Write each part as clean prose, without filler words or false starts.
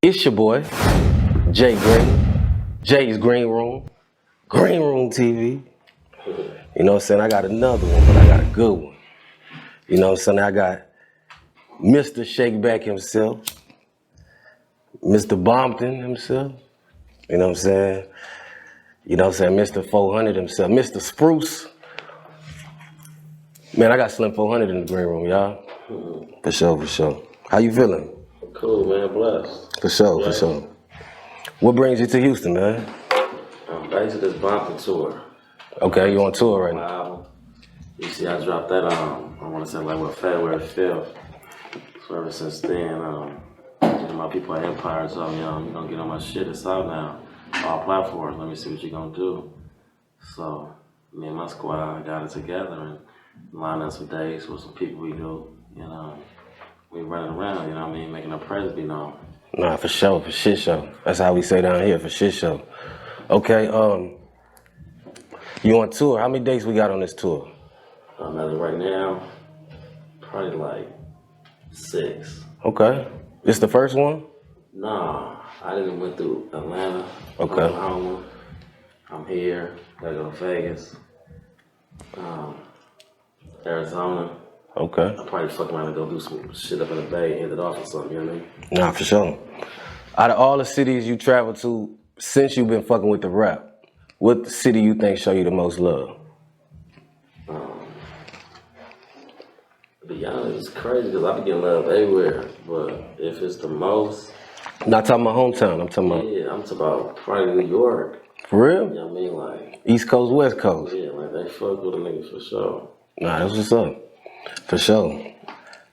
It's your boy, JaysGreenroom, Greenroom TV. You know what I'm saying? I got another one, but I got a good one. You know what I'm saying? I got Mr. Shakeback himself, Mr. Bomptton himself. You know what I'm saying? You know what I'm saying? Mr. 400 himself, Mr. Spruce. Man, I got Slim 400 in the green room, y'all. For sure, for sure. How you feeling? Cool, man. Blessed. For sure, for sure. What brings you to Houston, man? I'm back to this Bomptton tour. Okay, you on tour right now? Album. You see, I dropped that I want to say like February 5th. So ever since then, my people at Empire told me, you know, get on my shit. It's out now, all platforms. Let me see what you're gonna do. So me and my squad got it together and lined up some days with some people we knew. You know, we running around. You know what I mean, making our presence be known. Nah, for sure, for shit show. That's how we say down here, for shit show. Okay, you on tour? How many dates we got on this tour? As of right now, probably like 6. Okay. This the first one? Nah, I didn't went through Atlanta, Okay. Oklahoma. I'm here, gotta go to Vegas, Arizona. Okay. I'll probably fuck around and go do some shit up in the Bay, end it off or something, you know what I mean? Nah, for sure. Out of all the cities you traveled to since you've been fucking with the rap, what city you think show you the most love? To be honest, it's crazy because I be getting love everywhere, but if it's the most... Not talking about hometown, I'm talking about... Yeah, I'm talking about probably New York. For real? You know what I mean? Like... East Coast, West Coast? Yeah, like they fuck with a nigga for sure. Nah, that's what's up. For sure.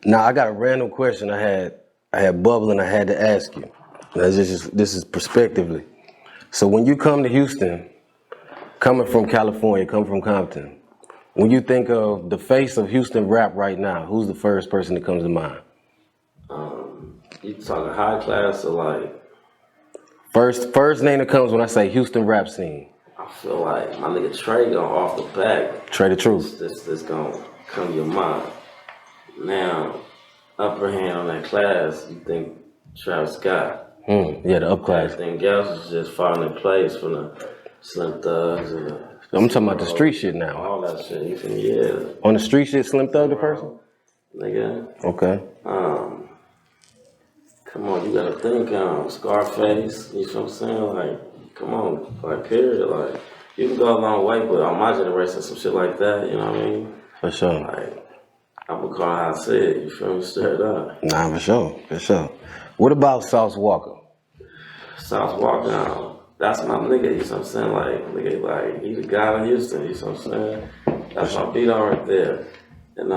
Now, I got a random question I had bubbling I had to ask you. Now, this is prospectively. So when you come to Houston, coming from California, coming from Compton, when you think of the face of Houston rap right now, who's the first person that comes to mind? You talking high class or like... First name that comes when I say Houston rap scene. I feel like my nigga Trey going off the back. Trey the Truth. This gonna come to your mind. Now, upper hand on that class, you think Travis Scott. Yeah, the up class. Everything else is just falling in place from the Slim Thugs and the... I'm talking about the street shit now. All that shit, you think, yeah. On the street shit, Slim Thug the person? Nigga. Okay. Come on, you gotta think, Scarface, you know what I'm saying? Like, come on, like, period. Like, you can go a long way, but on my generation, some shit like that, you know what I mean? For sure. Like, I'm gonna call it how I said, you feel me? Straight up. Nah, for sure, for sure. What about Sauce Walker? Sauce Walker, that's my nigga, you know what I'm saying? Like, nigga, like, he the guy in Houston, you know what I'm saying? That's my beat on right there. And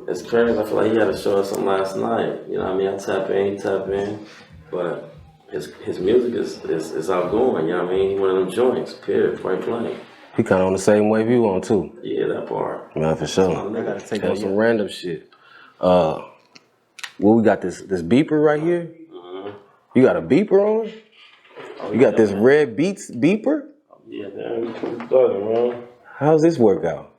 it's crazy, I feel like he had to show us something last night. You know what I mean? I tap in, he tap in. But his music is outgoing, you know what I mean? He one of them joints, period, point blank. He kind of on the same wave you on too. Yeah, that part. Yeah, for sure. I gotta take on some random shit. Well, we got this beeper right here. You got a beeper on? You got this red Beats beeper? Yeah, man, you talking, man. How's this work out?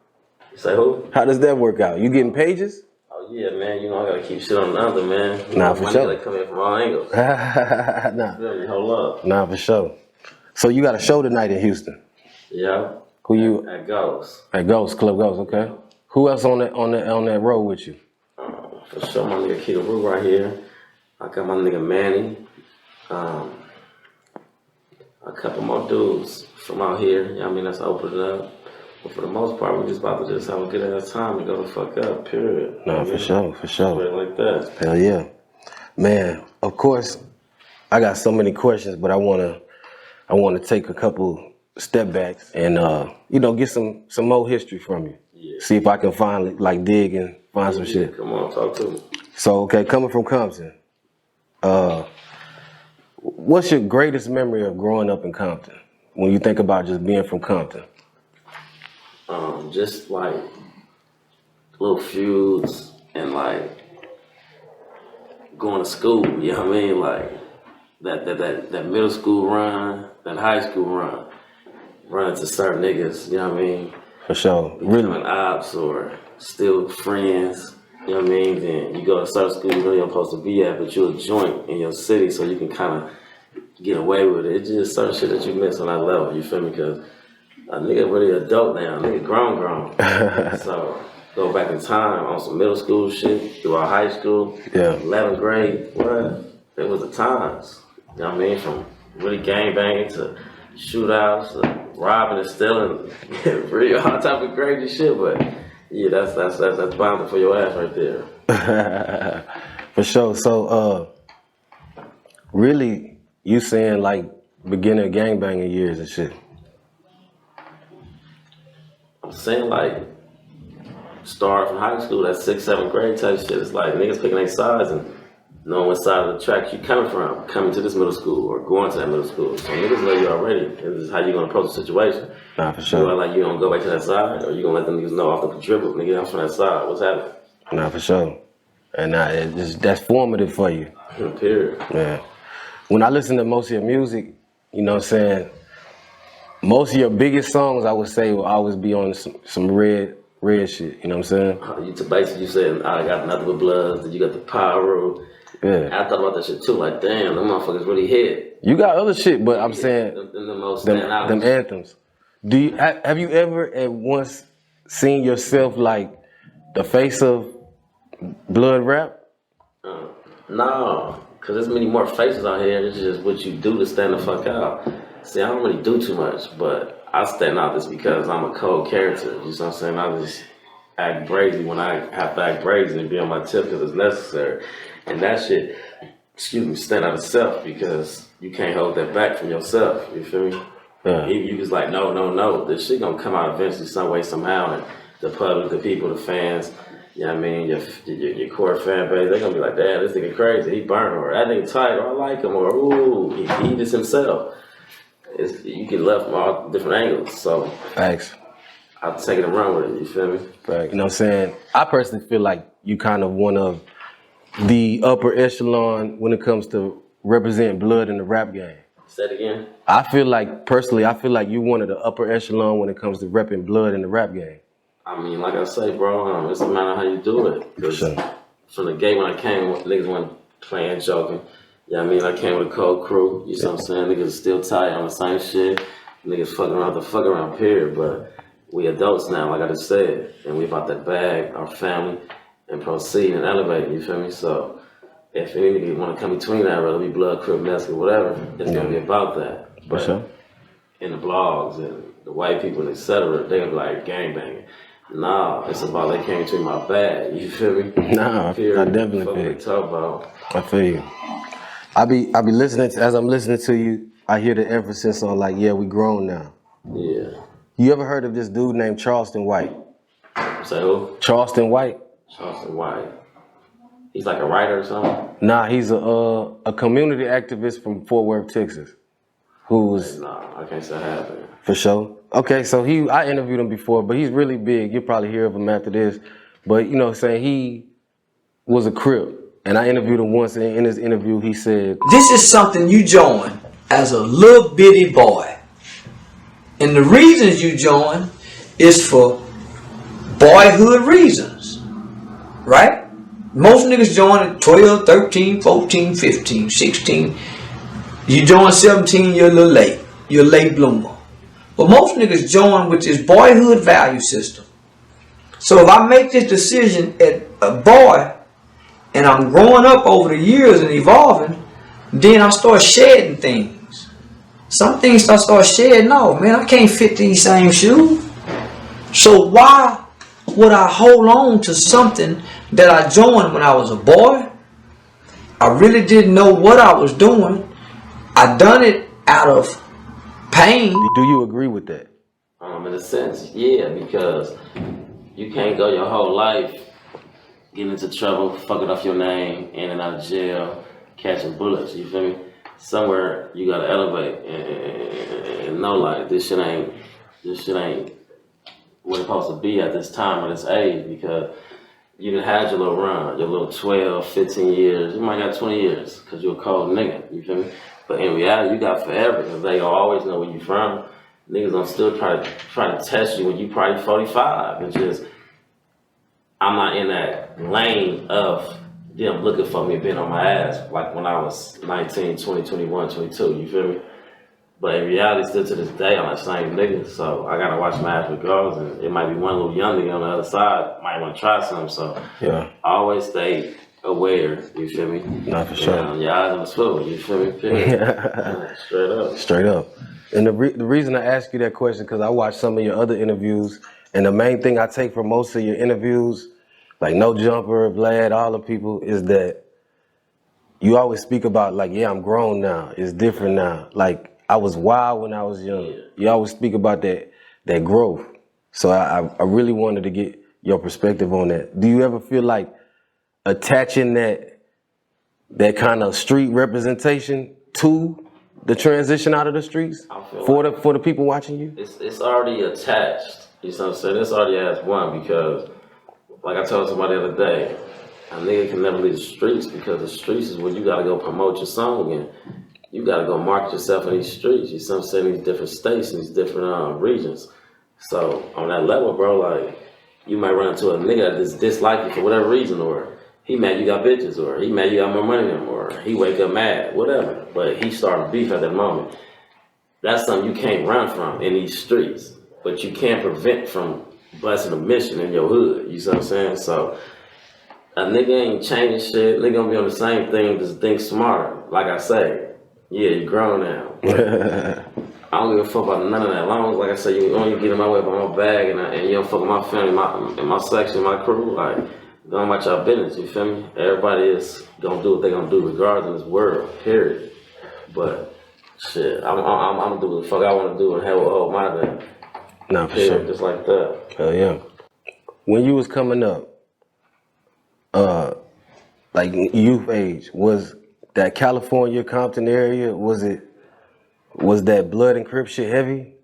You say who? How does that work out? You getting pages? Oh yeah, man. You know I gotta keep shit on the other, man. Nah, for sure. They come in from all angles. Nah. Feel me? Hold up. Nah, for sure. So you got a show tonight in Houston? Yeah. Who you? At Ghost. At Ghost, Club Ghost, okay. Who else on that road with you? For sure, my nigga Keita Roo right here. I got my nigga Manny. A couple more dudes from out here. You know what I mean? That's opening up. But for the most part, we just about to just have a good ass time to go the fuck up, period. Nah, for sure, for sure. Straight like that. Hell yeah. Man, of course, I got so many questions, but I wanna take a couple step backs and you know, get some more history from you. Yeah. See if I can finally like dig and find some shit. Come on, talk to me. So okay, coming from Compton, what's your greatest memory of growing up in Compton? When you think about just being from Compton? Just like little feuds and like going to school, you know what I mean? Like that middle school run, that high school run, running to certain niggas, you know what I mean? For sure. Becoming ops or still friends, you know what I mean? Then you go to certain school you know you're supposed to be at, but you're a joint in your city, so you can kind of get away with it. It's just certain shit that you miss on that level, you feel me? Because a nigga really adult now, a nigga grown. So go back in time on some middle school shit, throughout high school, 11th grade, what? There was the times, you know what I mean? From really gangbanging to shootouts to robbing and stealing, real all type of crazy shit, but yeah, that's Bomptton for your ass right there. For sure. So, really, you saying like beginning of gangbanging years and shit? I'm saying like start from high school, that 6th, 7th grade type shit. It's like niggas picking their sides and knowing what side of the track you coming from, coming to this middle school or going to that middle school. So niggas know you already. This is how you gonna approach the situation. Nah, for sure. You know, like you gonna go back to that side, or you gonna let them niggas know off the contribute, nigga, I'm from that side. What's happening? Nah, for sure. And that's formative for you. Period. Yeah. When I listen to most of your music, you know what I'm saying, most of your biggest songs, I would say, will always be on some red shit, you know what I'm saying? You basically you said, I got nothing but blood, then you got the pyro. Yeah. I thought about that shit too, like, damn, them motherfuckers really hit. You got other shit, but I'm saying, them anthems. Have you ever at once seen yourself like the face of blood rap? No, because there's many more faces out here. It's just what you do to stand the fuck out. See, I don't really do too much, but I stand out just because I'm a cold character. You know what I'm saying? I just act brazy when I have to act brazy and be on my tip because it's necessary. And that shit, stand out of self because you can't hold that back from yourself. You feel me? Yeah. You just like, no. This shit gonna come out eventually some way, somehow. And the public, the people, the fans, you know what I mean? Your core fan base, they're gonna be like, damn, this nigga crazy. He burnt, or that nigga tight, or I like him, or ooh, he just himself. You get left from all different angles. So Thanks. I'll take it and run with it, you feel me? Right. You know what I'm saying? I personally feel like you kind of one of the upper echelon when it comes to representing blood in the rap game. Say it again. I feel like you one of the upper echelon when it comes to repping blood in the rap game. I mean, like I say, bro, it's a matter of how you do it. Sure. From the gate when I came, niggas weren't playing, joking. Yeah, I mean, I came with a cold crew. You know what I'm saying? Niggas still tight on the same shit. Niggas fucking around the fuck around, period. But we adults now, like I just said, and we about that bag, our family, and proceed and elevate. You feel me? So if any nigga want to come between that, whether it be blood, crib, Mexican, whatever, it's gonna be about that. But sure. In the blogs and the white people, etc., they gonna be like gangbanging. Nah, it's about they came between my bag. You feel me? Nah, I definitely feel you. Talk about. I feel you. I be listening as I'm listening to you. I hear the emphasis on like, yeah, we grown now. Yeah. You ever heard of this dude named Charleston White? Say who? Charleston White. Charleston White. He's like a writer or something? Nah, he's a community activist from Fort Worth, Texas. Who's Nah, I can't say I have. For sure. Okay, so I interviewed him before, but he's really big. You'll probably hear of him after this. But you know what I'm saying, he was a Crip. And I interviewed him once, and in his interview, he said, this is something you joined as a little bitty boy. And the reasons you joined is for boyhood reasons, right? Most niggas join at 12, 13, 14, 15, 16. You join 17, you're a little late. You're a late bloomer. But most niggas join with this boyhood value system. So if I make this decision at a boy, and I'm growing up over the years and evolving, then I start shedding things. Some things I start shedding off. Man, I can't fit these same shoes. So why would I hold on to something that I joined when I was a boy? I really didn't know what I was doing. I done it out of pain. Do you agree with that? In a sense, yeah, because you can't go your whole life getting into trouble, fucking off your name, in and out of jail, catching bullets, you feel me? Somewhere you gotta elevate and know like this shit ain't what it's supposed to be at this time or this age, because you done had your little run, your little 12, 15 years, you might got 20 years because you're a cold nigga, you feel me? But in reality, you got forever because they gonna always know where you from. Niggas gonna still try to test you when you probably 45 and just, I'm not in that lane of them looking for me, being on my ass, like when I was 19, 20, 21, 22, you feel me? But in reality, still to this day, I'm that same nigga, so I gotta watch my ass regardless, and it might be one little young nigga on the other side, might wanna try something, so Yeah. I always stay aware, you feel me? Not for sure. Your eyes on the swivel, you feel me? Straight up. Straight up. And the reason I ask you that question, because I watched some of your other interviews, and the main thing I take from most of your interviews, like No Jumper, Vlad, all the people, is that you always speak about, like, yeah, I'm grown now. It's different now. Like, I was wild when I was young. Yeah. You always speak about that growth. So I really wanted to get your perspective on that. Do you ever feel like attaching that kind of street representation to the transition out of the streets for the people watching you? It's already attached. You know what I'm saying? It's already as one because, like I told somebody the other day, a nigga can never leave the streets because the streets is where you gotta go promote your song and you gotta go market yourself in these streets. You know what I'm saying? These different states and these different regions. So on that level, bro, like you might run into a nigga that just dislike you for whatever reason, or he mad you got bitches, or he mad you got more money than him, or he wake up mad, whatever. But he starting beef at that moment. That's something you can't run from in these streets, but you can't prevent from busting a mission in your hood. You see what I'm saying? So a nigga ain't changing shit. Nigga gonna be on the same thing, just think smarter. Like I say, yeah, you grown now. I don't give a fuck about none of that. As long as, like I say, you only get in my way by my bag and you don't fuck with my family, my section, my crew, like, go on about your business, you feel me? Everybody is gonna do what they gonna do regardless in this world, period. But, shit, I'm gonna do what the fuck I wanna do and have a whole my day. Nah, for sure. Just like that. Hell yeah. When you was coming up, like youth age, was that California, Compton area, was that blood and Crip shit heavy?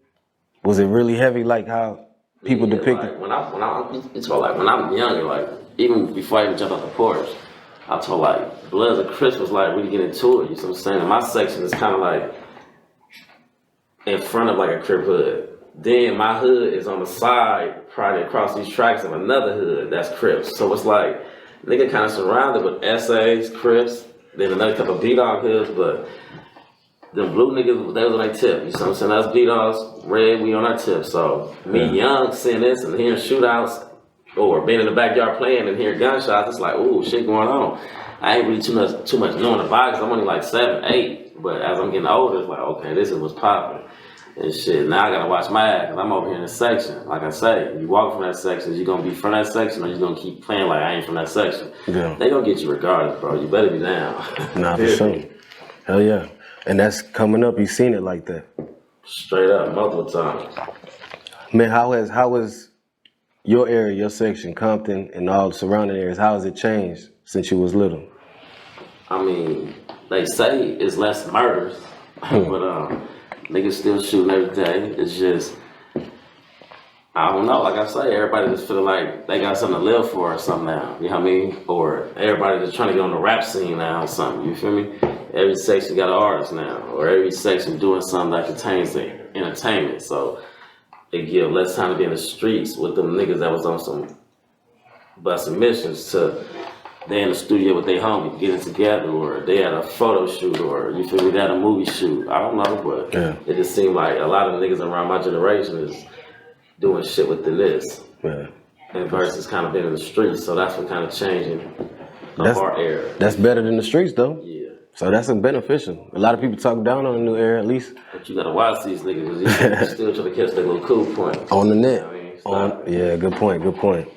Was it really heavy like how people depict it? Like, when I'm younger, like, even before I even jumped off the porch, I told, like, Bloods and Crips was, like, really getting into it, you know what I'm saying? And my section is kind of, like, in front of, like, a Crip hood. Then my hood is on the side, probably across these tracks of another hood that's Crips. So it's like, nigga kind of surrounded with essays, Crips, then another couple of B-Dog hoods, but them blue niggas, they was on their tip. You know what I'm saying? Us B-Dogs, red, we on our tip. So me young, seeing this and hearing shootouts, or being in the backyard playing and hearing gunshots, it's like, ooh, shit going on. I ain't really too much knowing about it because I'm only like 7, 8. But as I'm getting older, it's like, okay, this is what's popping. And shit, now I gotta watch my ass because I'm over here in the section. Like I say, you walk from that section, you gonna be from that section or you gonna keep playing like I ain't from that section. Yeah. They gonna get you regardless, bro. You better be down. Nah, for sure. Hell yeah. And that's coming up, you seen it like that. Straight up, multiple times. Man, how has your area, your section, Compton, and all the surrounding areas, how has it changed since you was little? I mean, they say it's less murders, but niggas still shooting every day. It's just, I don't know, like I say, everybody just feel like they got something to live for or something now, you know what I mean? Or everybody just trying to get on the rap scene now or something, you feel me? Every section got an artist now, or every section doing something that contains the entertainment, so it give less time to be in the streets with them niggas that was on some busting missions to they in the studio with their homies getting together, or they had a photo shoot, or you feel me, they had a movie shoot. I don't know, but it just seemed like a lot of the niggas around my generation is doing shit within this. Yeah. And versus kind of being in the streets, so that's what kind of changing our era. That's better than the streets though. Yeah. So that's beneficial. A lot of people talk down on the new era, at least. But you gotta watch these niggas, because you still trying to catch that little cool point. On the net. You know what I mean? Yeah, good point.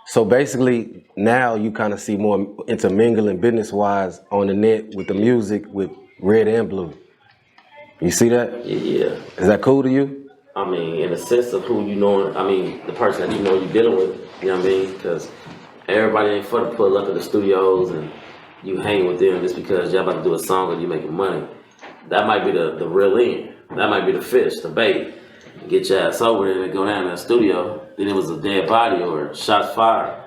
So basically now you kind of see more intermingling business-wise on the net with the music with red and blue. You see that? Yeah. Is that cool to you? I mean, in the sense of who you know, I mean, the person that you know you're dealing with, you know what I mean? Because everybody ain't for to pull up in the studios and you hang with them just because y'all about to do a song and you making money. That might be the real end. That might be the fish, the bait. Get your ass over there and go down in the studio, then it was a dead body or shots fired.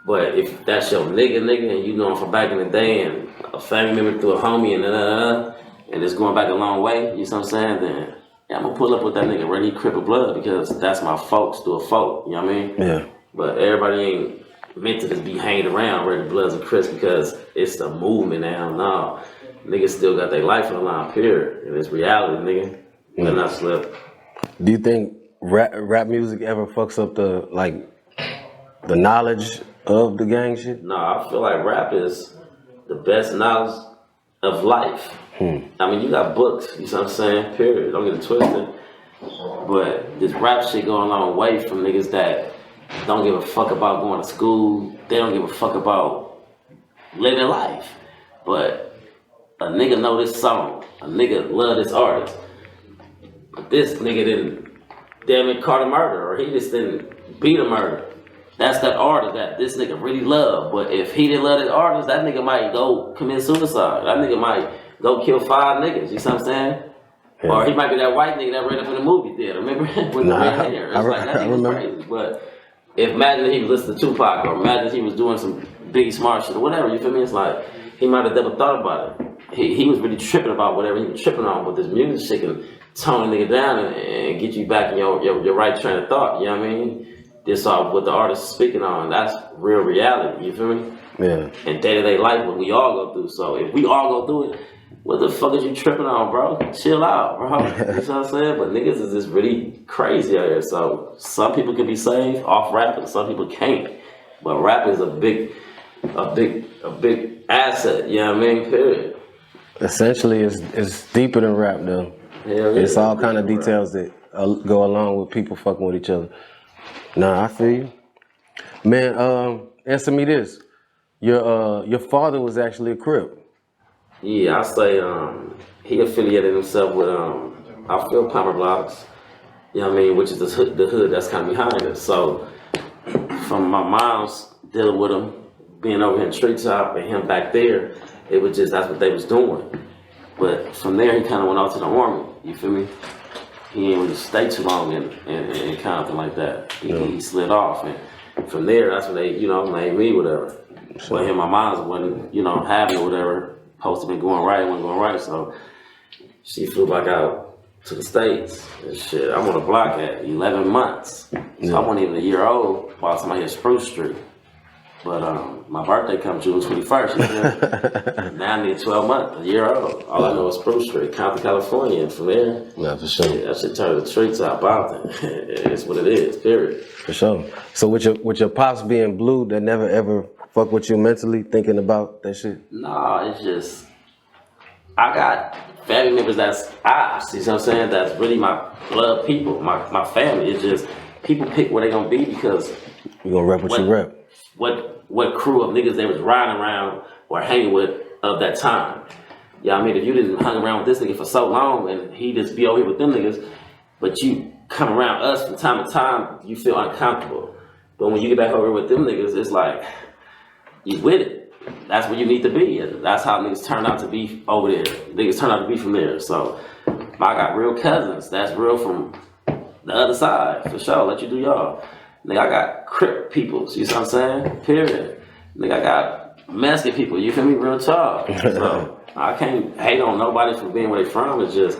But if that's your nigga and you know him from back in the day and a family member through a homie and it's going back a long way, you know what I'm saying, then yeah, I'm gonna pull up with that nigga ready cripple blood because that's my folks, do a folk, you know what I mean? Yeah. But everybody ain't meant to just be hanging around Red Bloods and Crips because it's the movement now. No, niggas still got their life on the line, period. And it's reality, nigga. Better not slip. Do you think rap music ever fucks up the knowledge of the gang shit? No, I feel like rap is the best knowledge of life. I mean, you got books, you know what I'm saying? Period. Don't get it twisted. But this rap shit going a long way from niggas that don't give a fuck about going to school. They don't give a fuck about living life. But a nigga know this song. A nigga love this artist. But this nigga didn't damn it caught a murder, or he just didn't beat a murder. That's that artist that this nigga really love. But if he didn't love this artist, that nigga might go commit suicide. That nigga might go kill 5 niggas. You see what I'm saying? Yeah. Or he might be that white nigga that ran up in the movie theater. Remember? With the red hair. It's like that nigga's crazy. But if imagine he was listening to Tupac, or imagine he was doing some Biggie Smart shit or whatever, you feel me? It's like he might have never thought about it. He was really tripping about whatever he was tripping on, but this music shit can tone a nigga down and get you back in your right train of thought. You know what I mean? This what the artist is speaking on. That's real reality. You feel me? Yeah. And day-to-day life, what we all go through. So if we all go through it, what the fuck is you tripping on, bro? Chill out, bro. You know what I'm saying? But niggas is just really crazy out here. So some people can be saved off rap, and some people can't. But rap is a big asset. You know what I mean? Period. Essentially, it's deeper than rap, though. Hell yeah, it's all kind of details that go along with people fucking with each other. Nah, I feel you. Man, answer me this. Your father was actually a Crip. Yeah, I say he affiliated himself with I feel Palmer Blocks. You know what I mean? Which is the hood that's kind of behind it. So from my mom's dealing with him, being over here in Treetop and him back there, it was just that's what they was doing. But from there, he kind of went off to the Army. You feel me? He didn't really stay too long in Compton like that. He slid off, and from there, that's when they, made me whatever. Sure. But him, my mom's wasn't, having or whatever. Supposed to be going right, wasn't going right. So she flew back out to the States and shit. I'm on the block at 11 months. So I wasn't even a year old while somebody at Spruce Street. But my birthday comes June 21st. Now I need 12 months, a year old. All I know is Spruce Street, Compton, California. And from there, yeah, for sure. That shit turns the streets out, Bomptton. It's what it is, period. For sure. So with your pops being blue, that never ever fuck with you mentally, thinking about that shit? Nah, it's just, I got family members that's ops, you know what I'm saying? That's really my blood people, my family. It's just, people pick where they gonna be because you gonna rep what you rep. What crew of niggas they was riding around or hanging with of that time. Yeah, I mean, if you didn't hang around with this nigga for so long and he just be over here with them niggas, but you come around us from time to time, you feel uncomfortable. But when you get back over here with them niggas, it's like, you with it. That's where you need to be. That's how niggas turn out to be over there. Niggas turn out to be from there. So I got real cousins. That's real from the other side, for sure. Let you do y'all. Nigga, I got Crip peoples, you see what I'm saying? Period. Nigga, I got Mexican people, you feel me? Real talk. So I can't hate on nobody for being where they from. It's just,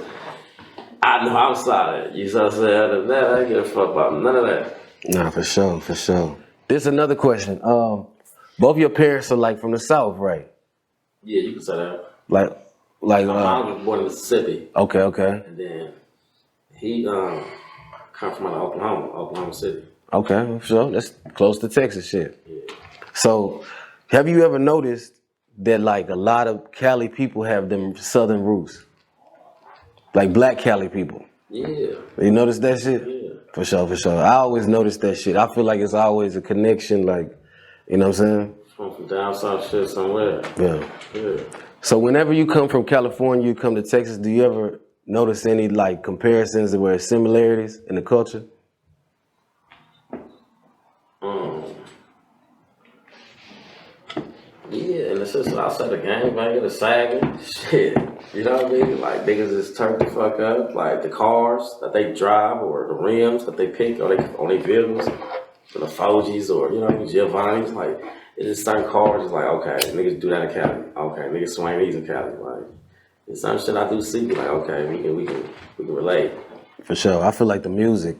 I know I'm solid. You see what I'm saying? Other than that, I ain't give a fuck about none of that. Nah, for sure, for sure. This another question. Both your parents are like from the South, right? Yeah, you can say that. Like my mom was born in Mississippi. Okay. And then he come from Oklahoma City. Okay, sure. That's close to Texas shit. Yeah. So, have you ever noticed that like a lot of Cali people have them Southern roots? Like black Cali people. Yeah. You notice that shit? Yeah. For sure. I always notice that shit. I feel like it's always a connection, like, you know what I'm saying? From down south shit somewhere. Yeah. So whenever you come from California, you come to Texas, do you ever notice any like comparisons or similarities in the culture? Yeah, and it's just outside the game, man, the sagging, shit. You know what I mean? Like niggas just turned the fuck up. Like the cars that they drive or the rims that they pick on their vehicles, the Fuji's or, you know, Giovanni's, like it's just certain cars, it's like, okay, niggas do that in Cali. Okay, niggas swing these in Cali. Like it's some shit I do see, like, okay, we can relate. For sure. I feel like the music.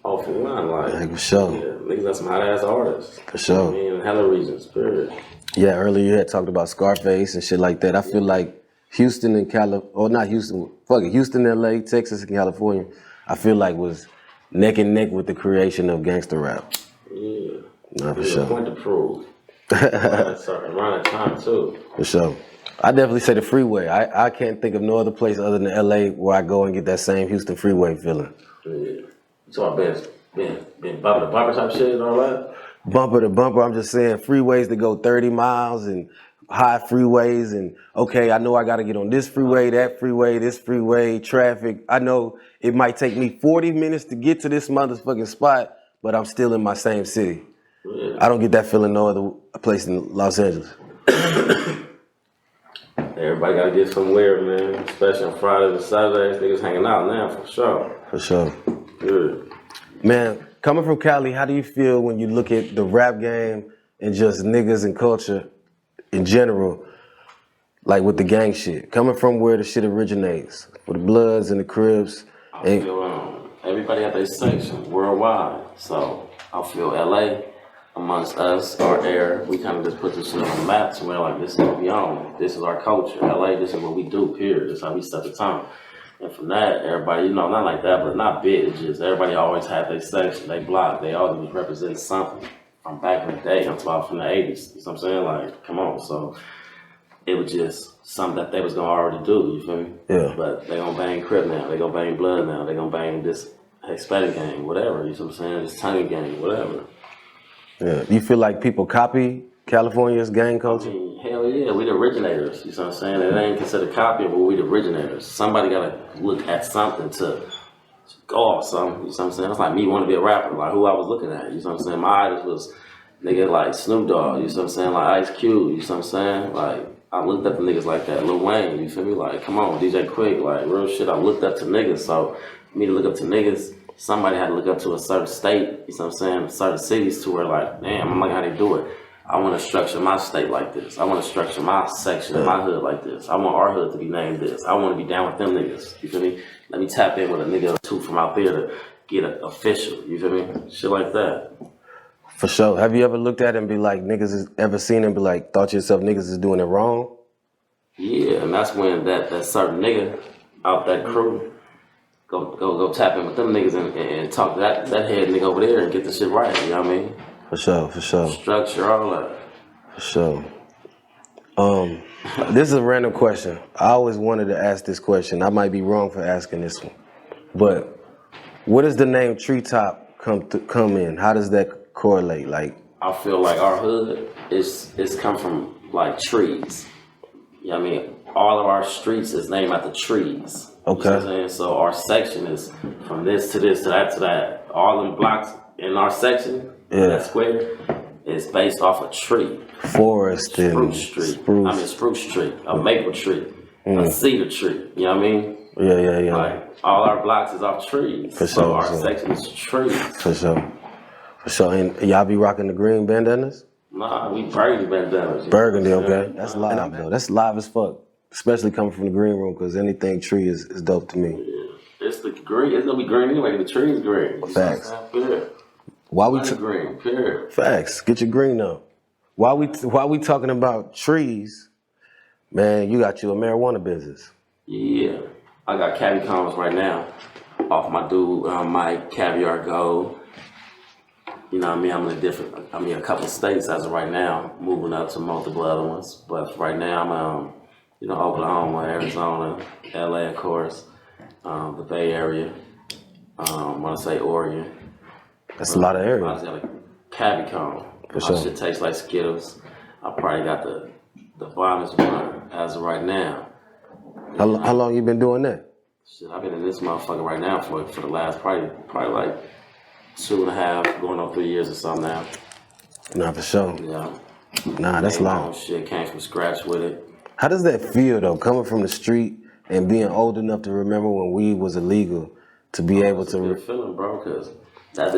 Oh, for one, like for sure. Yeah, niggas got some hot ass artists. For sure. You know what I mean? in hella regions, period. Yeah, earlier you had talked about Scarface and shit like that. I feel like Houston and not Houston, fuck it, Houston, LA, Texas, and California, I feel like was neck and neck with the creation of gangster rap. Yeah. Nah, for There's sure. a point to prove. Around that time, too. For sure. I definitely say the freeway. I can't think of no other place other than LA where I go and get that same Houston freeway feeling. Yeah. You talking about being bumper to bumper type shit and all that? Bumper to bumper, I'm just saying freeways that go 30 miles and high freeways and okay, I know I gotta get on this freeway, that freeway, this freeway, traffic. I know it might take me 40 minutes to get to this motherfucking spot, but I'm still in my same city. Yeah. I don't get that feeling no other place in Los Angeles. Everybody gotta get somewhere, man. Especially on Fridays and Saturdays, niggas hanging out now, for sure. For sure. Good. Man, coming from Cali, how do you feel when you look at the rap game and just niggas and culture in general, like with the gang shit? Coming from where the shit originates, with the Bloods and the Crips. I feel everybody got their section worldwide. So I feel LA, amongst us, our air, we kind of just put this shit on the map to where like this is what we own. This is our culture. LA, this is what we do, period. This is how we set the tone. And from that, everybody, not like that, but not big. It's just everybody always had their section, they block, they always was representing something from back in the day. I'm talking from the 80s. You know what I'm saying? Like, come on. So it was just something that they was gonna already do, you feel me? Yeah. But they gonna bang Crip now, they gonna bang Blood now, they gonna bang this Hispanic gang, whatever, you know what I'm saying? This Tongue gang, whatever. Yeah. You feel like people copy California's gang culture? I mean, hell yeah, we the originators, you know what I'm saying? It ain't considered copying, but we the originators. Somebody gotta look at something to go off something, you know what I'm saying? It's like me wanting to be a rapper, like who I was looking at, you know what I'm saying? My idols was nigga like Snoop Dogg, you know what I'm saying? Like Ice Cube, you know what I'm saying? Like, I looked up to niggas like that, Lil Wayne, you feel me? Like, come on, DJ Quick, like real shit, I looked up to niggas, so for me to look up to niggas, somebody had to look up to a certain state, you know what I'm saying, certain cities to where like, damn, I'm like, how they do it. I want to structure my state like this. I want to structure my section of my hood like this. I want our hood to be named this. I want to be down with them niggas, you feel me? Let me tap in with a nigga or two from out there to get it official, you feel me? Shit like that. For sure. Have you ever looked at it and be like, niggas is ever seen it and be like, thought to yourself niggas is doing it wrong? Yeah, and that's when that certain nigga out that crew go tap in with them niggas and talk to that head nigga over there and get the shit right, you know what I mean? For sure, for sure. Structure, all that. For sure. This is a random question. I always wanted to ask this question. I might be wrong for asking this one. But where does the name Treetop come in? How does that correlate? Like, I feel like our hood is come from like trees. You know what I mean? All of our streets is named after trees. Okay. You know what I'm saying? So our section is from this to this to that to that. All them blocks in our section, that square, is based off a tree. Forest and Spruce tree, a maple tree, a cedar tree. You know what I mean? Yeah. Like all our blocks is off trees. For so sure, our section is trees. For sure. For sure. And y'all be rocking the green bandanas? Nah, we burgundy bandanas. Burgundy, okay. That's live though. That's live as fuck. Especially coming from the green room, because anything tree is dope to me. Yeah. It's the green. It's gonna be green anyway. The tree's green. Facts. Period. Why we green? Period. Facts. Get your green up. While we talking about trees, man, you got you a marijuana business. Yeah, I got cavi cones right now off my dude Mike Caviar Gold. You know what I mean? I'm a couple of states as of right now, moving up to multiple other ones. But right now I'm Oklahoma, Arizona, LA, of course, the Bay Area. I want to say Oregon. That's a lot of areas. I just got a cavi cone. For sure. My shit tastes like Skittles. I probably got the finest one as of right now. How long you been doing that? Shit, I've been in this motherfucker right now for the last probably like 2.5, going on 3 years or something now. Nah, for sure. Yeah. Nah, that's long. Shit came from scratch with it. How does that feel though, coming from the street and being old enough to remember when weed was illegal, to be able to? It's a good feeling, bro, because that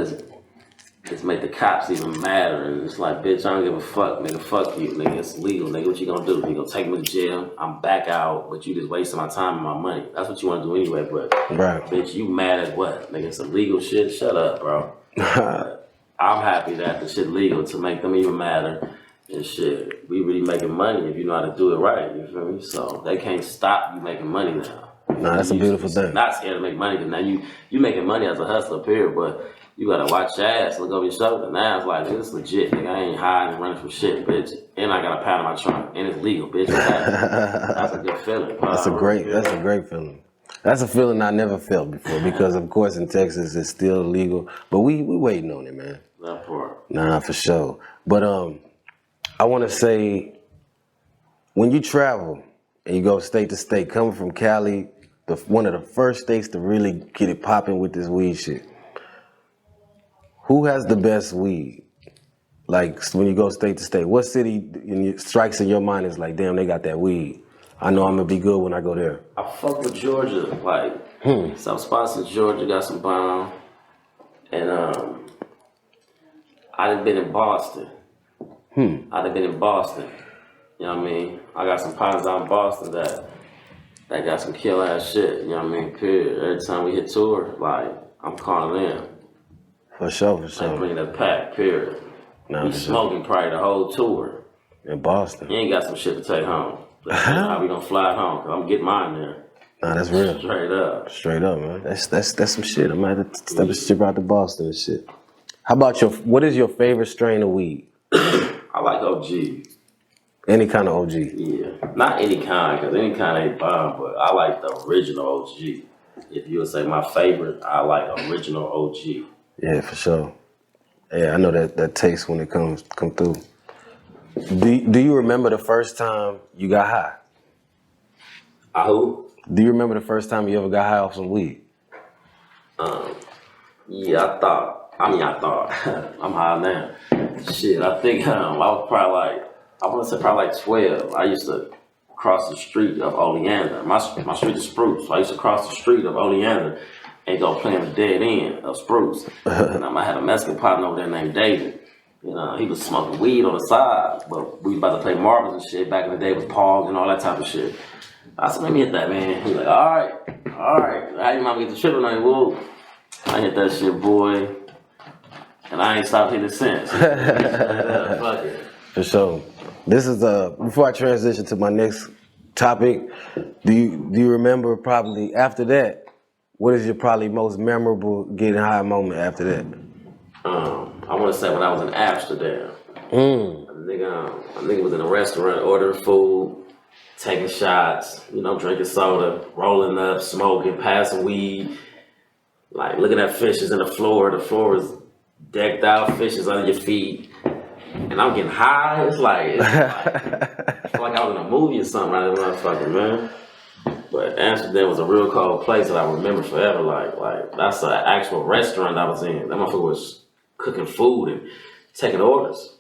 just make the cops even madder. And it's like, bitch, I don't give a fuck, nigga. Fuck you, nigga. It's legal, nigga. What you gonna do? You gonna take me to jail? I'm back out, but you just wasting my time and my money. That's what you wanna do anyway, but right. Bitch, you mad at what? Nigga, it's illegal shit. Shut up, bro. I'm happy that the shit legal to make them even madder and shit. We really making money if you know how to do it right. You feel me? So they can't stop you making money now. Nah, that's a beautiful thing. Not scared to make money because now you making money as a hustler, period. But you gotta watch your ass, look over your shoulder. Now it's like, this is legit. Nigga, I ain't hiding and running from shit, bitch. And I got a pound in my trunk, and it's legal, bitch. That's a good feeling. That's a great feeling. That's a feeling I never felt before because, of course, in Texas it's still illegal. But we waiting on it, man. That part. Nah, for sure. But I want to say, when you travel and you go state to state, coming from Cali, one of the first states to really get it popping with this weed shit. Who has the best weed? Like, when you go state to state, what city strikes in your mind is like, damn, they got that weed. I know I'm gonna be good when I go there. I fuck with Georgia, like some spots in Georgia got some bomb, and I done been in Boston. I done been in Boston. You know what I mean? I got some partners out in Boston that got some kill ass shit. You know what I mean? Period. Every time we hit tour, like I'm calling in. For sure. Like bring that pack. Period. Nah, we smoking probably the whole tour. In Boston. You ain't got some shit to take home. How we gonna fly home? Cause I'm getting mine there. Nah, that's real. Straight up, man. That's some shit. I might have to step a ship out to Boston and shit. How about what is your favorite strain of weed? I like OG. Any kind of OG? Yeah, not any kind, cause any kind ain't bomb, but I like the original OG. If you would say my favorite, I like original OG. Yeah, for sure. Yeah, I know that taste when it come through. Do you remember the first time you got high? Who? Do you remember the first time you ever got high off some weed? Yeah, I thought. I'm high now. Shit, I think I was probably like 12. I used to cross the street of Oleander. My street is Spruce. So I used to cross the street of Oleander and go play in the dead end of Spruce. And I had a Mexican partner over there named David. You know, he was smoking weed on the side, but we was about to play marbles and shit. Back in the day with Paul and all that type of shit. I said, let me hit that, man. He was like, all right. I didn't want to get the tripping on you, woo. I hit that shit, boy. And I ain't stopped hitting it since. Fuck it. For sure. This is before I transition to my next topic, do you remember probably after that, what is your probably most memorable getting high moment after that? I want to say when I was in Amsterdam. A nigga was in a restaurant ordering food, taking shots, drinking soda, rolling up, smoking, passing weed, like looking at fishes in the floor. The floor is decked out, fishes under your feet. And I'm getting high. It's like I feel like I was in a movie or something right there, motherfucker, man. But Amsterdam was a real cold place that I remember forever. Like that's an actual restaurant I was in. That motherfucker was cooking food and taking orders.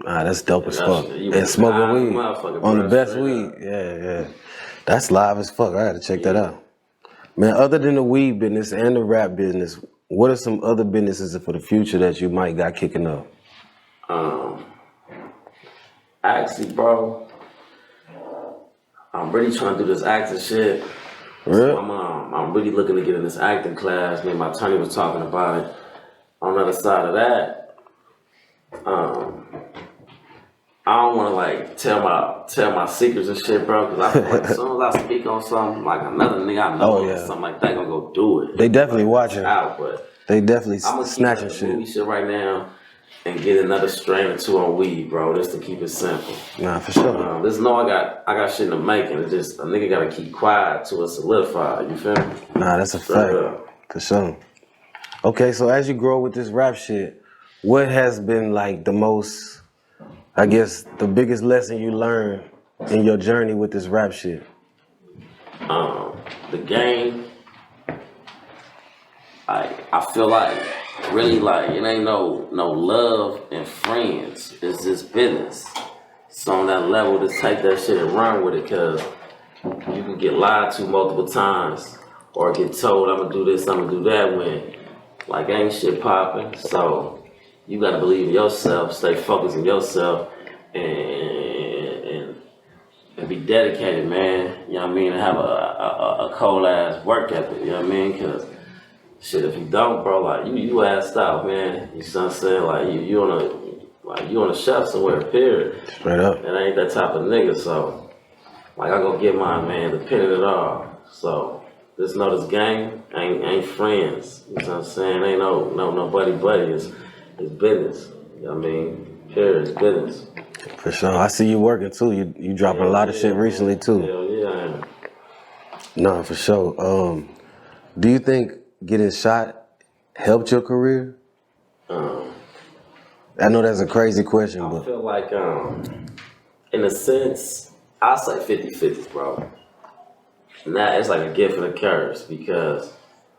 That's dope as fuck. And smoking weed on the best weed. Yeah. That's live as fuck. I gotta check that out. Man, other than the weed business and the rap business, what are some other businesses for the future that you might got kicking up? Actually, bro, I'm really trying to do this acting shit. Really? So I'm really looking to get in this acting class. Me and my attorney was talking about it. On the other side of that, I don't want to like tell my secrets and shit, bro. Because I feel like as soon as I speak on something, like another nigga I know or something like that gonna go do it. They definitely watching. But they definitely I'm snatching shit. Movie shit right now. And get another strain or two on weed, bro, just to keep it simple. Nah, for sure. Just know I got shit in the making. It's just a nigga gotta keep quiet till it's solidified. You feel me? Nah, that's a fact. For sure. Okay, so as you grow with this rap shit, what has been like the most, I guess, the biggest lesson you learned in your journey with this rap shit? The game. I feel like really like it ain't no love and friends. It's just business. So on that level, just take that shit and run with it, cause you can get lied to multiple times or get told I'm gonna do this, I'm gonna do that when like ain't shit popping. So you gotta believe in yourself, stay focused on yourself, and be dedicated, man. You know what I mean? And have a cold ass work ethic. You know what I mean? Cause shit, if you don't, bro, like you assed out, man. You know what I'm saying? Like you on a shelf somewhere, period. Straight up. And I ain't that type of nigga, so like I go get mine, man, depending at all. So just know this gang ain't friends. You know what I'm saying? Ain't no buddy. It's business. You know what I mean? Period, it's business. For sure. I see you working too. You dropping a lot of shit recently too. Hell yeah, I am. No, for sure. Do you think getting shot helped your career? I know that's a crazy question, I but feel like, in a sense, I'll say 50-50, bro. Now it's like a gift and a curse because,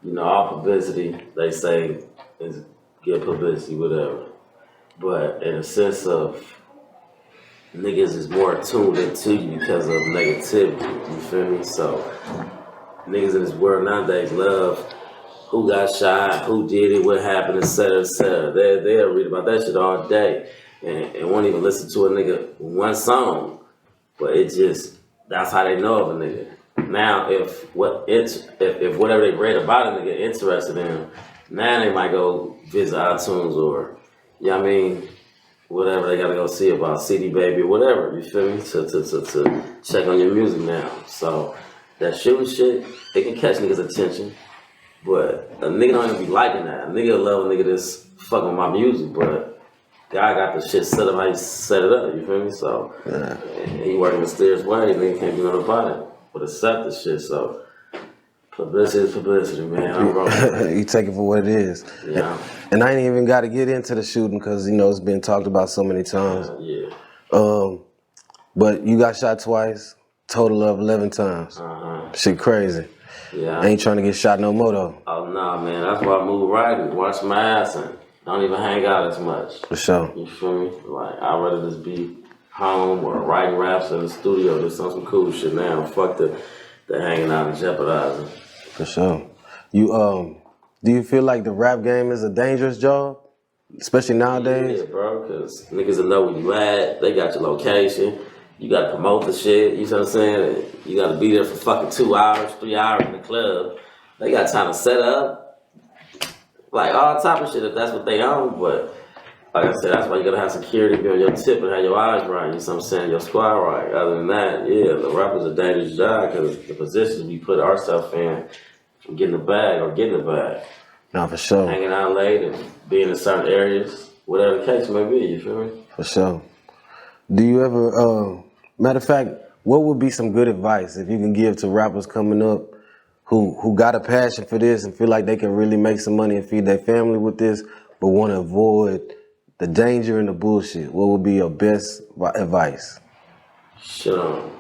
you know, all publicity, they say, is good publicity, whatever. But in a sense of niggas is more tuned into you because of negativity, you feel me? So niggas in this world nowadays love who got shot, who did it, what happened, etc., etc. They'll read about that shit all day and won't even listen to a nigga one song. But it just, that's how they know of a nigga. Now, if whatever they read about a nigga interested in, now they might go visit iTunes or, you know what I mean, whatever they gotta go see about CD Baby or whatever, you feel me, to check on your music now. So that shooting shit, it can catch niggas' attention, but a nigga don't even be liking that. A nigga love a nigga that's fucking with my music, but God got the shit set up how he set it up, you feel me? So he working mysterious ways, nigga can't do nothing about it, but accept the shit, so publicity is publicity, man. I'm wrong. you take it for what it is. Yeah. And I ain't even got to get into the shooting because, you know, it's been talked about so many times. Yeah. But you got shot twice, total of 11 times. Shit crazy. Yeah. I ain't trying to get shot no more, though. Oh, nah, man. That's why I move right and watch my ass and don't even hang out as much. For sure. You feel me? Like, I'd rather just be home or writing raps in the studio, just on some cool shit now. Fuck the hanging out and jeopardizing. For sure. You, do you feel like the rap game is a dangerous job? Especially nowadays? Yeah, bro, because niggas will know where you at. They got your location. You got to promote the shit. You know what I'm saying? You got to be there for fucking 2 hours, 3 hours in the club. They got time to set up. Like, all type of shit if that's what they own. But, like I said, that's why you got to have security, be on your tip and have your eyes right. You know what I'm saying? Your squad right. Other than that, yeah, the rapper's a dangerous job because the positions we put ourselves in, from getting the bag or getting the bag. No, for sure. Hanging out late and being in certain areas, whatever the case may be, you feel me? For sure. Do you ever, matter of fact, what would be some good advice if you can give to rappers coming up who got a passion for this and feel like they can really make some money and feed their family with this, but want to avoid the danger and the bullshit? What would be your best advice? Sure.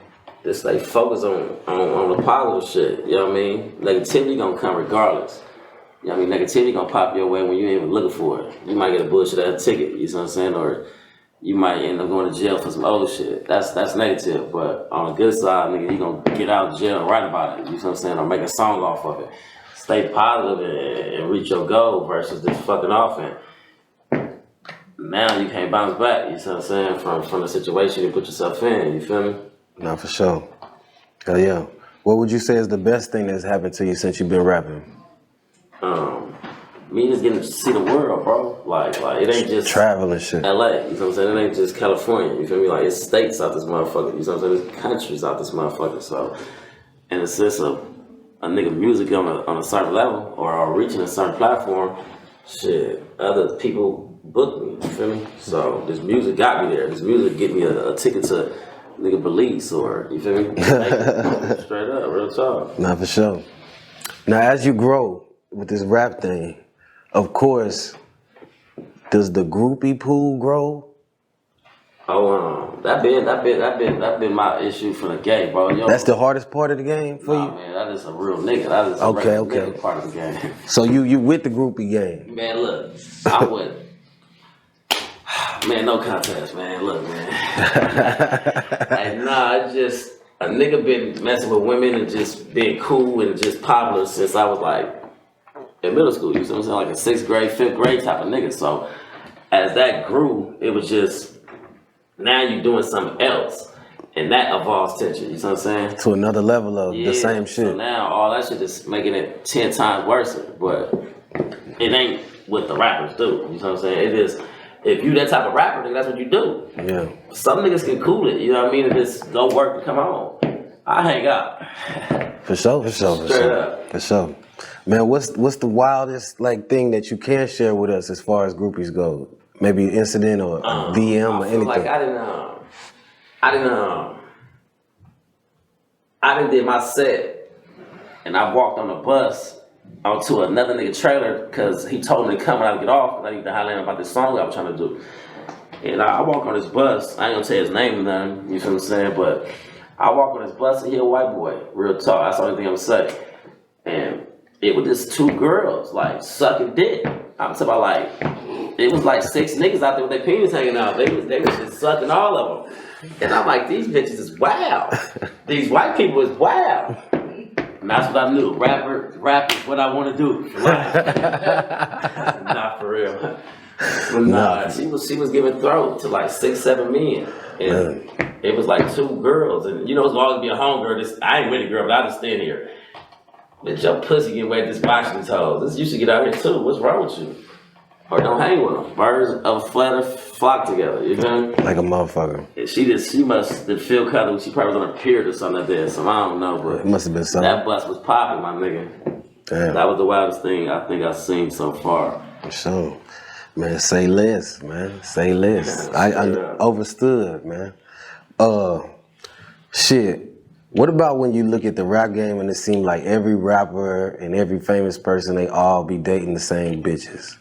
Just stay focused on the positive shit, you know what I mean? Negativity gonna come regardless. You know what I mean? Negativity gonna pop your way when you ain't even looking for it. You might get a bullshit ass ticket, you know what I'm saying? Or you might end up going to jail for some other shit. That's negative. But on the good side, nigga, you gonna get out of jail and write about it, you know what I'm saying? Or make a song off of it. Stay positive and reach your goal versus just fucking off and now you can't bounce back, you know what I'm saying? From the situation you put yourself in, you feel me? No, for sure. Hell yeah. What would you say is the best thing that's happened to you since you've been rapping? Me just getting to see the world, bro. Like it ain't just travel and shit. LA, you know what I'm saying? It ain't just California, you feel me? Like it's states out this motherfucker, you know what I'm saying? There's countries out this motherfucker. So in the sense of a nigga music on a certain level or reaching a certain platform, shit, other people book me, you feel me? So this music got me there. This music get me a ticket to nigga Belize or, you feel me? Straight up, real talk. Nah, for sure. Now, as you grow with this rap thing, of course, does the groupie pool grow? Oh, that been my issue from the game, bro. Yo, that's the hardest part of the game for you? Man, that is a real nigga. That is a real nigga part of the game. So you with the groupie game? Man, look, I would. Man, no contest, man. Look, man. Like, nah, it's just a nigga been messing with women and just being cool and just popular since I was like in middle school. You know what I'm saying? Like a 6th grade, 5th grade type of nigga. So as that grew, it was just now you doing something else. And that evolves tension, you know what I'm saying? To another level of the same shit. So now all that shit is making it 10 times worse, but it ain't what the rappers do, you know what I'm saying? It is, if you that type of rapper, then that's what you do. Yeah. Some niggas can cool it, you know what I mean? If it's no work to come on, I hang out. For sure. Straight up. For sure. Man, what's the wildest like thing that you can share with us as far as groupies go? Maybe an incident or a DM or anything. Like I done did my set, and I walked on the bus onto another nigga trailer because he told me to come when I get off. I need to holler at him about this song I was trying to do. And I walk on this bus. I ain't gonna tell his name or nothing. You feel what I'm saying? But I walk on this bus and he a white boy, real talk. That's the only thing I'm saying. And it was just two girls like sucking dick. I'm talking about like it was like 6 niggas out there with their penis hanging out. They was just sucking all of them. And I'm like, these bitches is wild. These white people is wild. And that's what I knew. Rap is what I want to do for life. Not for real. But nah, she was giving throat to like 6, 7 men. And it was like 2 girls. And you know, it's always be a homegirl. I ain't with a girl, but I just stand here. Bitch, your pussy get wet this boxing toes. You should get out here too. What's wrong with you? Or don't hang with them. Birds of a feather flock together. You know? Like a motherfucker. She must have feel comfortable. She probably was on a period or something like that. So I don't know, but it must have been something. That bus was popping, my nigga. Damn. That was the wildest thing I think I've seen so far. For sure. Man, say less, man. Say less. I overstood, man. Shit. What about when you look at the rap game and it seems like every rapper and every famous person, they all be dating the same bitches?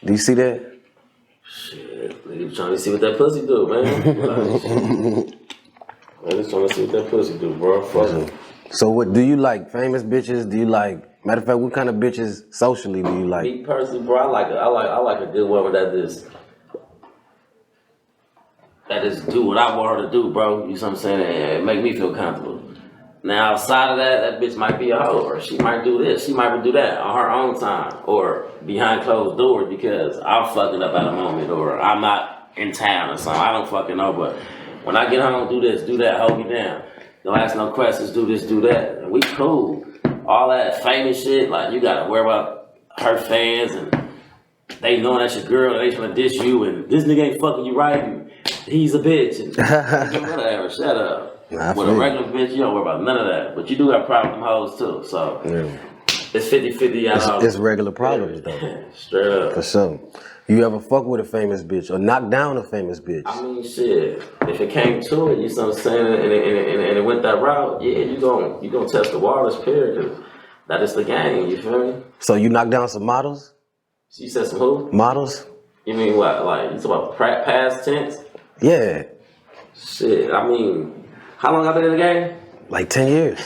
Do you see that? Shit, nigga trying to see what that pussy do, man. I'm just trying to see what that pussy do, bro. Fuck it. So what, do you like famous bitches? Do you like, matter of fact, what kind of bitches socially do you like? Me personally, bro, I like a good woman that just do what I want her to do, bro. You know what I'm saying? And make me feel comfortable. Now, outside of that bitch might be a hoe, or she might do this, she might do that on her own time, or behind closed doors because I'm fucking up at a moment, or I'm not in town or something. I don't fucking know, but when I get home, do this, do that, hold me down. Don't ask no questions, do this, do that. And we cool. All that famous shit, like you gotta worry about her fans, and they knowing that's your girl, and they trying to dish you, and this nigga ain't fucking you right, and he's a bitch, and whatever, shut up. Nah, with a regular bitch, you don't worry about none of that. But you do have problem hoes too, so it's 50-50. It's regular problems though. Straight up. For sure. You ever fuck with a famous bitch or knock down a famous bitch? I mean, shit. If it came to it, you know what I'm saying, and it went that route, yeah, you gonna test the waters, period. 'Cause that is the game. You feel me? So you knock down some models? You said some who? Models? You mean what? Like you talking about past tense? Yeah. Shit. I mean. How long I been in the game? Like 10 years.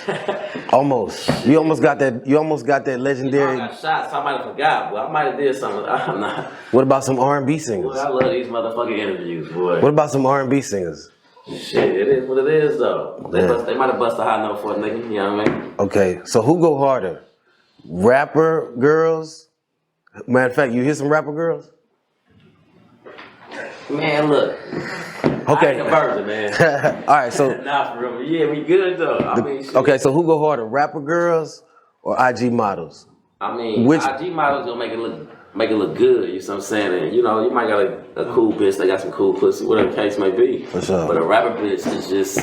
Almost. You almost got that legendary. You know, I got shot, so I might have forgot, but I might have did something. I'm not. What about some R&B singers? Boy, I love these motherfucking interviews, boy. What about some R&B singers? Shit, it is what it is, though. They might have busted a high note for a nigga, you know what I mean? Okay, so who go harder? Rapper girls? Matter of fact, you hear some rapper girls? Man, look. Okay. I ain't a virgin, man. All right, so. Nah, for real. Yeah, we good, though. I mean, shit. Okay, so who go harder, rapper girls or IG models? I mean, IG models gonna make it look good, you know what I'm saying? And, you know, you might got a cool bitch, they got some cool pussy, whatever the case may be. For sure. But a rapper bitch is just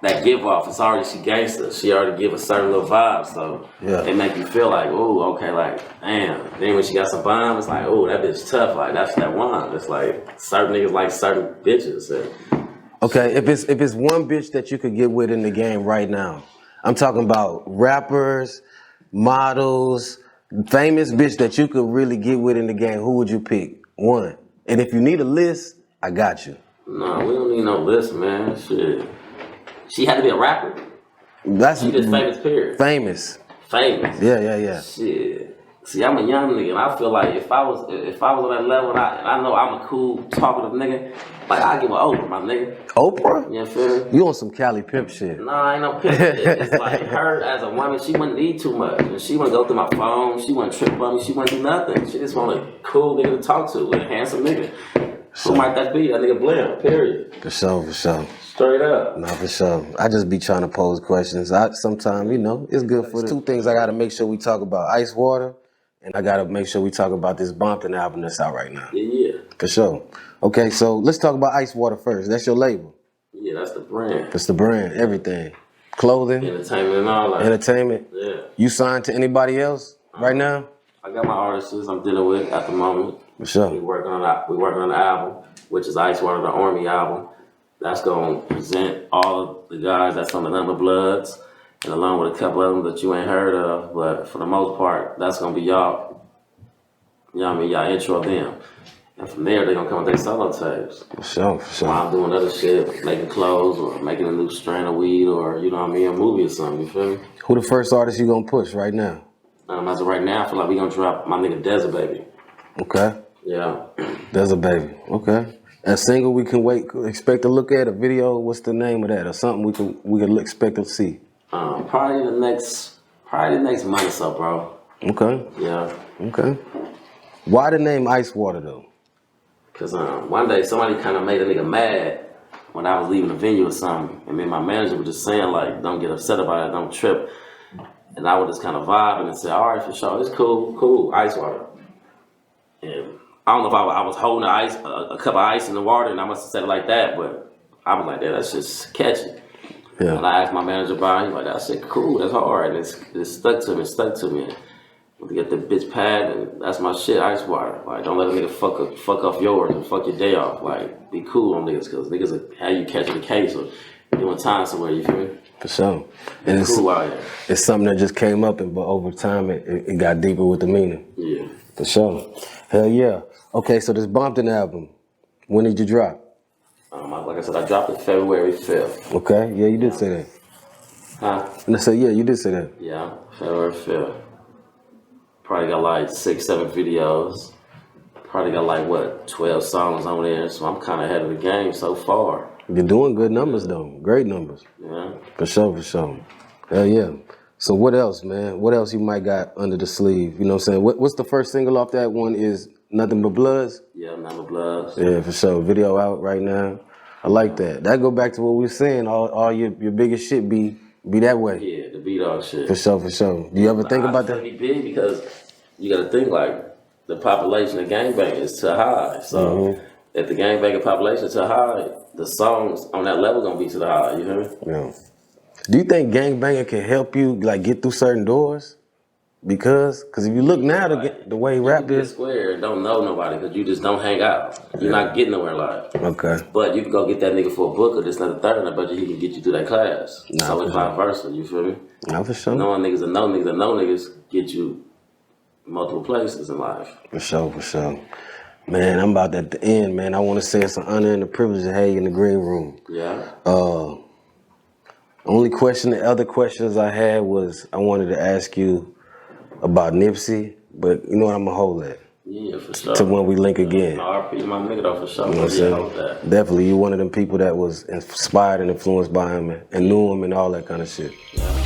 that give off. It's already she gangster. She already give a certain little vibe, so it make you feel like, oh, okay, like, damn. Then when she got some bomb, it's like, oh, that bitch tough. Like, that's that one. It's like certain niggas like certain bitches. Okay, if it's one bitch that you could get with in the game right now, I'm talking about rappers, models, famous bitch that you could really get with in the game, who would you pick? One. And if you need a list, I got you. No, we don't need no list, man. Shit. She had to be a rapper? She just famous, period. Famous. Yeah. Shit. See, I'm a young nigga, and I feel like if I was on that level, and I know I'm a cool, talkative nigga, like I give her Oprah, my nigga. Oprah? You feel me? You on some Cali pimp shit? Nah, ain't no pimp shit. It's like her as a woman, she wouldn't need too much, and she wouldn't go through my phone. She wouldn't trip on me. She wouldn't do nothing. She just want a cool nigga to talk to, a handsome nigga. Who might that be? That nigga Blim, period. For sure, for sure. Straight up. Nah, for sure. I just be trying to pose questions. Sometimes, you know, it's good for the two things I gotta make sure we talk about: Ice Water, and I gotta make sure we talk about this Bomptton album that's out right now. Yeah. For sure. Okay, so let's talk about Ice Water first. That's your label. Yeah, that's the brand. That's the brand, everything. Clothing. Entertainment and all that. Entertainment. Yeah. You signed to anybody else right now? I got my artists I'm dealing with at the moment. For sure. We working on the album, which is Ice Water, the Army album. That's gonna present all of the guys that's on the Number Bloods, and along with a couple of them that you ain't heard of. But for the most part, that's gonna be y'all. You know what I mean? Y'all intro them, and from there they gonna come with their solo tapes. For sure, for sure. While I'm doing other shit, making clothes or making a new strand of weed or you know what I mean, a movie or something. You feel me? Who the first artist you gonna push right now? As of right now, I feel like we gonna drop my nigga Desert Baby. Okay. Yeah. There's a baby. Okay. A single we can expect to look at, a video, what's the name of that? Or something we can expect to see. Probably the next month or so, bro. Okay. Yeah. Okay. Why the name Ice Water though? Cause one day somebody kind of made a nigga mad when I was leaving the venue or something, and me and my manager were just saying like, don't get upset about it, don't trip. And I was just kind of vibing and said, all right, for sure, it's cool, Ice Water. And I don't know if I was holding a cup of ice in the water, and I must have said it like that, but I was like, that's just catchy. Yeah. And I asked my manager about it, he's like, that shit cool, that's hard. And it stuck to me. To get the bitch pad, and that's my shit, Ice Water. Like, don't let a nigga fuck off yours and fuck your day off. Like, be cool on niggas, because niggas will have you catching the case or doing time somewhere, you feel me? For sure. And it's cool out here. It's something that just came up, but over time it got deeper with the meaning. Yeah. For sure. Hell yeah. Okay, so this Bomptton album, when did you drop? Like I said, I dropped it February 5th. Okay, yeah, you did say that. Huh? And I said, yeah, you did say that. Yeah, February 5th. Probably got like 6-7 videos. Probably got like, 12 songs on there. So I'm kind of ahead of the game so far. You're doing good numbers though, great numbers. Yeah. For sure. Hell yeah. So what else, man? What else you might got under the sleeve? You know what I'm saying? What's the first single off that one is Nothing But Bloods? Yeah, Nothing But Bloods. Yeah, for sure. Video out right now. I like that. That go back to what we were saying. All your biggest shit be that way. Yeah, the B-Dog shit. For sure. Do you ever think about that? Be big because you got to think like the population of gangbangers is too high. So if the gangbanger population is too high, the songs on that level gonna be too high. You hear me? Yeah. Do you think gangbanging can help you like get through certain doors? Because if you look now, the way rap is square, don't know nobody because you just don't hang out. You're not getting nowhere in life. Okay. But you can go get that nigga for a book or this, another, third, and I bet you he can get you through that class. Nah, so it's vice versa. You feel me? Nah, for sure. Knowing niggas and know niggas and know niggas get you multiple places in life. For sure. Man, I'm about at the end, man. I want to say it's an honor and a privilege to have you in the green room. Yeah. The other questions I had was I wanted to ask you about Nipsey, but you know what, I'm gonna hold that. Yeah, for sure. To when we link again. RP my nigga though, for sure. You know what I'm saying? Hold that. Definitely, you one of them people that was inspired and influenced by him and knew him and all that kind of shit. Yeah.